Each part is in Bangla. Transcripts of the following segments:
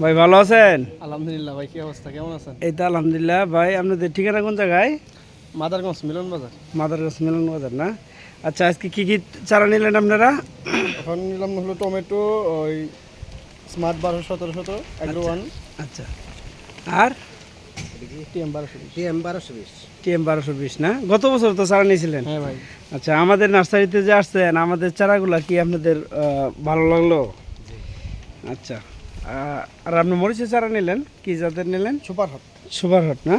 ভাই ভালো আছেন? আলহামদুলিল্লাহ। ভাই কি অবস্থা, কেমন আছেন? এই তো আলহামদুলিল্লাহ। ভাই আপনাদের ঠিকানা কোন জায়গায়? মাদারগঞ্জ মিলন বাজার। মাদারগঞ্জ মিলন বাজার না? আচ্ছা, আজকে কি কি চারা নিলেন আপনারা? এখন নিলাম হলো টমেটো, ওই স্মার্ট 12-17 এগ্রো ওয়ান। আচ্ছা, আর টিএম 1220। টিএম 1220 না? গত বছর তো চারা নিয়েছিলেন। হ্যাঁ ভাই। আচ্ছা, আমাদের নার্সারিতে যে আসছেন, আমাদের চারাগুলা কি আপনাদের ভালো লাগলো? আচ্ছা, আর আপনি মরিচের চারা নিলেন, কি জাতের নিলেন? Super hot. সুপার হট না?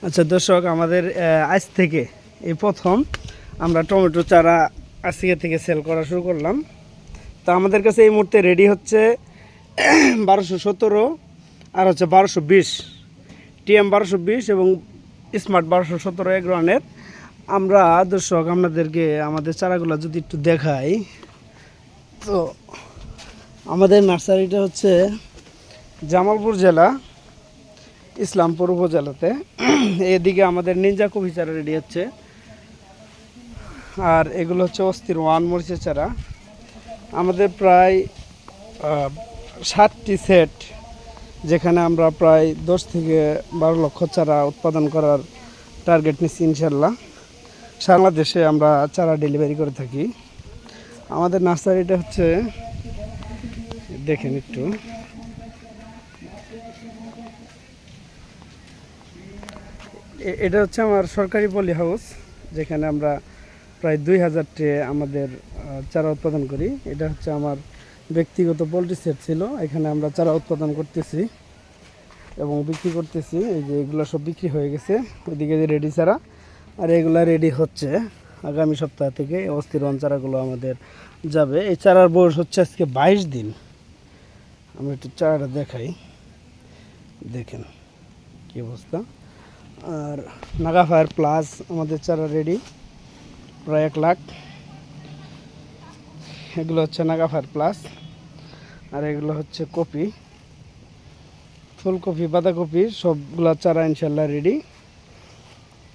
আচ্ছা দর্শক, আমাদের আজ থেকে এই প্রথম আমরা টমেটো চারা আজকে থেকে সেল করা শুরু করলাম। তো আমাদের কাছে এই মুহূর্তে রেডি হচ্ছে 1217 আর হচ্ছে 1220, টিএম 1220 এবং স্মার্ট 1217 এগ্রোয়ানের। আমরা দর্শক আপনাদেরকে আমাদের চারাগুলো যদি একটু দেখাই, তো আমাদের নার্সারিটা হচ্ছে জামালপুর জেলা, ইসলামপুর উপজেলাতে। এদিকে আমাদের নিনজা কফি চারা রেডি হচ্ছে, আর এগুলো হচ্ছে অস্থির ওয়ান মরিচের চারা। আমাদের প্রায় 60টি সেট, যেখানে আমরা প্রায় 10 থেকে 12 লক্ষ চারা উৎপাদন করার টার্গেট নিচ্ছি ইনশাল্লাহ। সারা দেশে আমরা চারা ডেলিভারি করে থাকি। আমাদের নার্সারিটা হচ্ছে, দেখেন একটু, এটা হচ্ছে আমার সরকারি পলি হাউস, যেখানে আমরা প্রায় 2000 ট্রে আমাদের চারা উৎপাদন করি। এটা হচ্ছে আমার ব্যক্তিগত পোলট্রি সেট ছিল, এখানে আমরা চারা উৎপাদন করতেছি এবং বিক্রি করতেছি। এই যে এগুলো সব বিক্রি হয়ে গেছে, ওইদিকে যে রেডি চারা, আর এগুলো রেডি হচ্ছে আগামী সপ্তাহ থেকে। অস্থির ওয়ান চারাগুলো আমাদের যাবে। এই চারার বয়স হচ্ছে আজকে 22 দিন। আমরা একটু চারাটা দেখাই, দেখেন কী অবস্থা। আর নাগা ফায়ার প্লাস আমাদের চারা রেডি, প্রায় 1 লাখ। এগুলো হচ্ছে নাগা ফায়ার প্লাস, আর এগুলো হচ্ছে কপি, ফুলকপি, বাঁধাকপি, সবগুলা চারা ইনশাল্লাহ রেডি।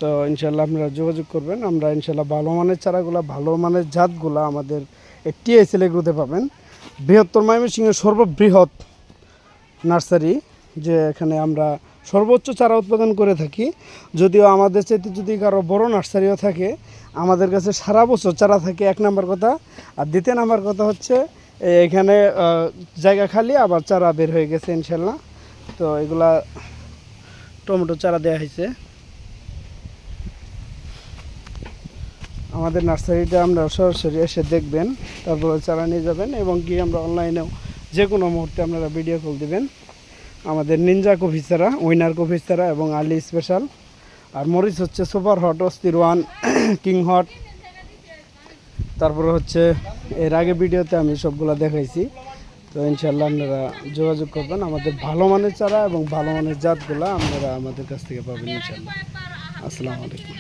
তো ইনশাল্লাহ আপনারা যোগাযোগ করবেন। আমরা ইনশাল্লাহ ভালো মানের চারাগুলো, ভালো মানের জাতগুলো আমাদের টিএসএল এগুলোতে পাবেন। বৃহত্তর ময়মনসিংহের সর্ববৃহৎ নার্সারি, যে এখানে আমরা সর্বোচ্চ চারা উৎপাদন করে থাকি। যদিও আমাদের চাইতে যদি কারো বড় নার্সারিও থাকে, আমাদের কাছে সারা বছর চারা থাকে, 1 নাম্বার কথা। আর 2 নাম্বার কথা হচ্ছে এখানে জায়গা খালি, আবার চারা বের হয়ে গেছে ইনশাল্লাহ। তো এগুলা টমেটো চারা দেওয়া হয়েছে। আমাদের নার্সারিটা আমরা সরাসরি এসে দেখবেন, তারপরে চারা নিয়ে যাবেন, এবং কি আমরা অনলাইনেও যে কোনো মুহূর্তে আপনারা ভিডিও কল দিবেন। আমাদের নিনজা কফি চারা, উইনার কফি চারা এবং আর্লি স্পেশাল। আর মরিচ হচ্ছে সুপার হট, অস্থির ওয়ান, কিং হট। তারপরে হচ্ছে এর আগে ভিডিওতে আমি সবগুলো দেখাইছি। তো ইনশাল্লাহ আপনারা যোগাযোগ করবেন। আমাদের ভালো মানের চারা এবং ভালো মানের জাতগুলো আপনারা আমাদের কাছ থেকে পাবেন ইনশাল্লাহ। আসসালামু আলাইকুম।